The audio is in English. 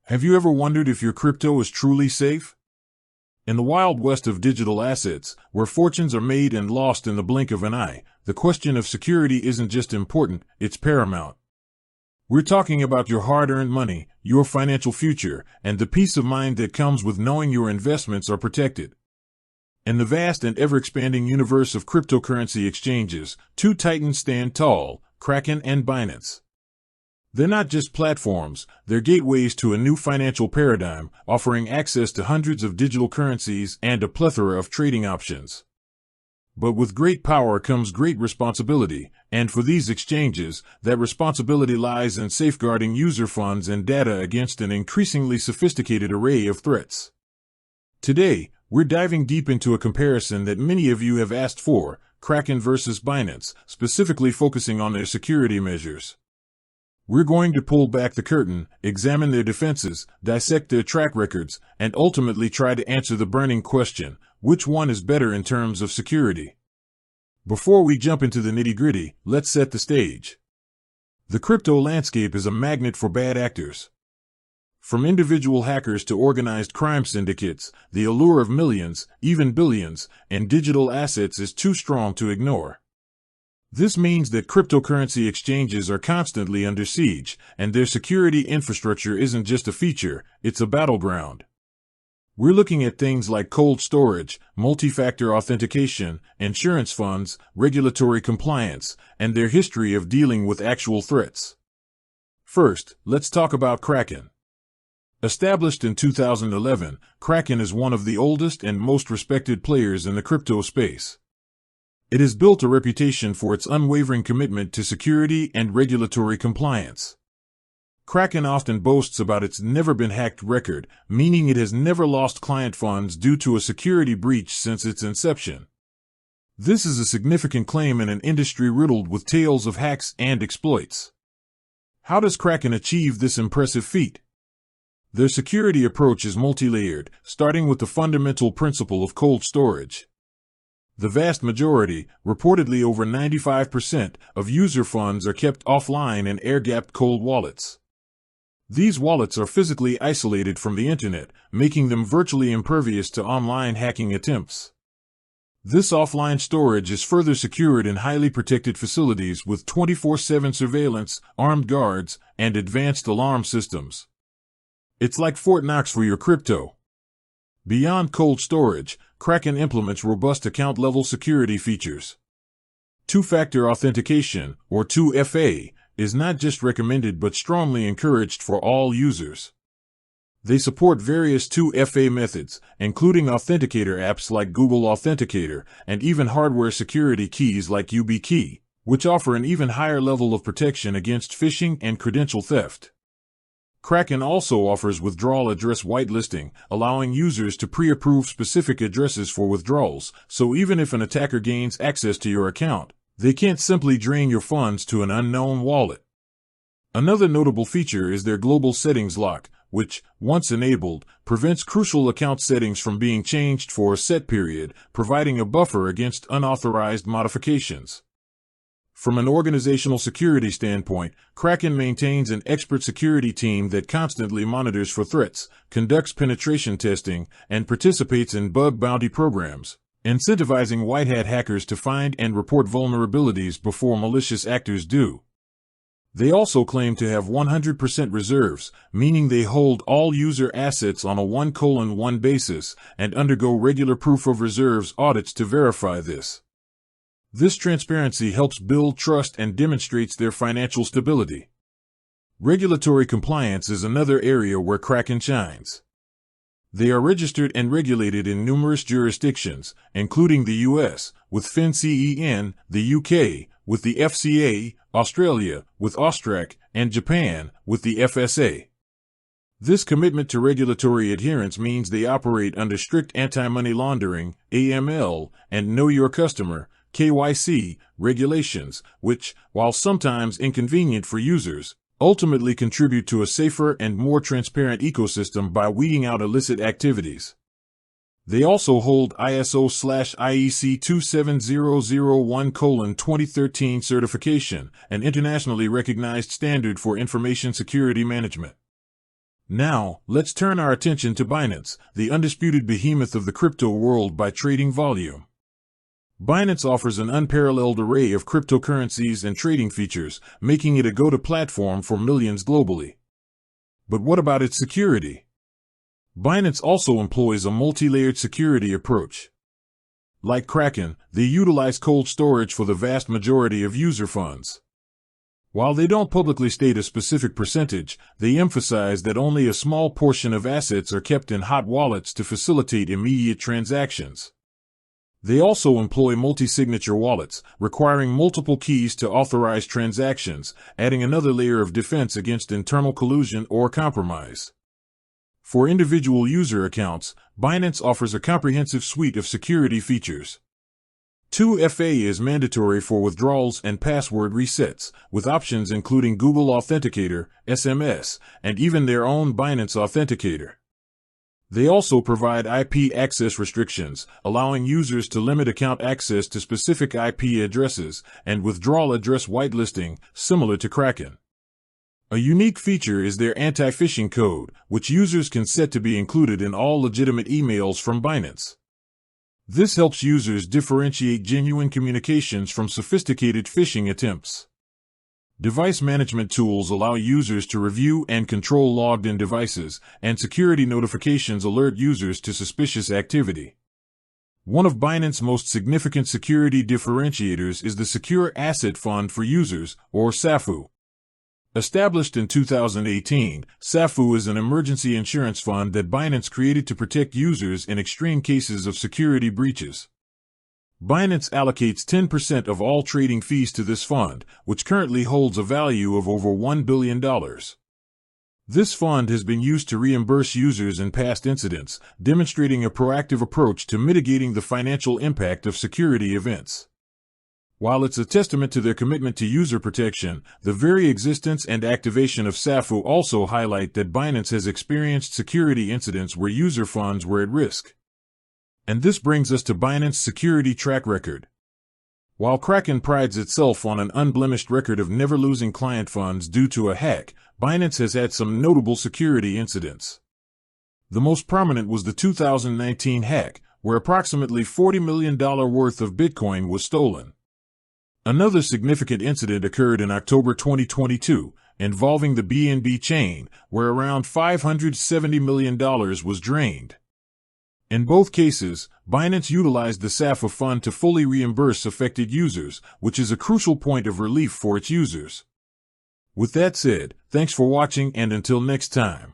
Have you ever wondered if your crypto is truly safe? In the wild west of digital assets, where fortunes are made and lost in the blink of an eye, the question of security isn't just important, it's paramount. We're talking about your hard-earned money, your financial future, and the peace of mind that comes with knowing your investments are protected. In the vast and ever-expanding universe of cryptocurrency exchanges, two titans stand tall, Kraken and Binance. They're not just platforms, they're gateways to a new financial paradigm, offering access to hundreds of digital currencies and a plethora of trading options. But with great power comes great responsibility, and for these exchanges, that responsibility lies in safeguarding user funds and data against an increasingly sophisticated array of threats. Today, we're diving deep into a comparison that many of you have asked for, Kraken versus Binance, specifically focusing on their security measures. We're going to pull back the curtain, examine their defenses, dissect their track records, and ultimately try to answer the burning question, which one is better in terms of security? Before we jump into the nitty-gritty, let's set the stage. The crypto landscape is a magnet for bad actors. From individual hackers to organized crime syndicates, the allure of millions, even billions, in digital assets is too strong to ignore. This means that cryptocurrency exchanges are constantly under siege, and their security infrastructure isn't just a feature, it's a battleground. We're looking at things like cold storage, multi-factor authentication, insurance funds, regulatory compliance, and their history of dealing with actual threats. First, let's talk about Kraken. Established in 2011, Kraken is one of the oldest and most respected players in the crypto space. It has built a reputation for its unwavering commitment to security and regulatory compliance. Kraken often boasts about its never-been-hacked record, meaning it has never lost client funds due to a security breach since its inception. This is a significant claim in an industry riddled with tales of hacks and exploits. How does Kraken achieve this impressive feat? Their security approach is multi-layered, starting with the fundamental principle of cold storage. The vast majority, reportedly over 95%, of user funds are kept offline in air-gapped cold wallets. These wallets are physically isolated from the internet, making them virtually impervious to online hacking attempts. This offline storage is further secured in highly protected facilities with 24/7 surveillance, armed guards, and advanced alarm systems. It's like Fort Knox for your crypto. Beyond cold storage, Kraken implements robust account-level security features. Two-factor authentication, or 2FA, is not just recommended but strongly encouraged for all users. They support various 2FA methods, including authenticator apps like Google Authenticator, and even hardware security keys like YubiKey, which offer an even higher level of protection against phishing and credential theft. Kraken also offers withdrawal address whitelisting, allowing users to pre-approve specific addresses for withdrawals, so even if an attacker gains access to your account, they can't simply drain your funds to an unknown wallet. Another notable feature is their global settings lock, which, once enabled, prevents crucial account settings from being changed for a set period, providing a buffer against unauthorized modifications. From an organizational security standpoint, Kraken maintains an expert security team that constantly monitors for threats, conducts penetration testing, and participates in bug bounty programs, incentivizing white-hat hackers to find and report vulnerabilities before malicious actors do. They also claim to have 100% reserves, meaning they hold all user assets on a 1:1 basis and undergo regular proof of reserves audits to verify this. This transparency helps build trust and demonstrates their financial stability. Regulatory compliance is another area where Kraken shines. They are registered and regulated in numerous jurisdictions, including the US, with FinCEN, the UK, with the FCA, Australia, with Austrac, and Japan, with the FSA. This commitment to regulatory adherence means they operate under strict anti-money laundering, AML, and Know Your Customer, KYC, regulations, which, while sometimes inconvenient for users, ultimately contribute to a safer and more transparent ecosystem by weeding out illicit activities. They also hold ISO/IEC 27001:2013 certification, an internationally recognized standard for information security management. Now, let's turn our attention to Binance, the undisputed behemoth of the crypto world by trading volume. Binance offers an unparalleled array of cryptocurrencies and trading features, making it a go-to platform for millions globally. But what about its security? Binance also employs a multi-layered security approach. Like Kraken, they utilize cold storage for the vast majority of user funds. While they don't publicly state a specific percentage, they emphasize that only a small portion of assets are kept in hot wallets to facilitate immediate transactions. They also employ multi-signature wallets, requiring multiple keys to authorize transactions, adding another layer of defense against internal collusion or compromise. For individual user accounts, Binance offers a comprehensive suite of security features. 2FA is mandatory for withdrawals and password resets, with options including Google Authenticator, SMS, and even their own Binance Authenticator. They also provide IP access restrictions, allowing users to limit account access to specific IP addresses, and withdrawal address whitelisting, similar to Kraken. A unique feature is their anti-phishing code, which users can set to be included in all legitimate emails from Binance. This helps users differentiate genuine communications from sophisticated phishing attempts. Device management tools allow users to review and control logged-in devices, and security notifications alert users to suspicious activity. One of Binance's most significant security differentiators is the Secure Asset Fund for Users, or SAFU. Established in 2018, SAFU is an emergency insurance fund that Binance created to protect users in extreme cases of security breaches. Binance allocates 10% of all trading fees to this fund, which currently holds a value of over $1 billion. This fund has been used to reimburse users in past incidents, demonstrating a proactive approach to mitigating the financial impact of security events. While it's a testament to their commitment to user protection, the very existence and activation of SAFU also highlight that Binance has experienced security incidents where user funds were at risk. And this brings us to Binance's security track record. While Kraken prides itself on an unblemished record of never losing client funds due to a hack, Binance has had some notable security incidents. The most prominent was the 2019 hack, where approximately $40 million worth of Bitcoin was stolen. Another significant incident occurred in October 2022, involving the BNB chain, where around $570 million was drained. In both cases, Binance utilized the SAFU fund to fully reimburse affected users, which is a crucial point of relief for its users. With that said, thanks for watching, and until next time.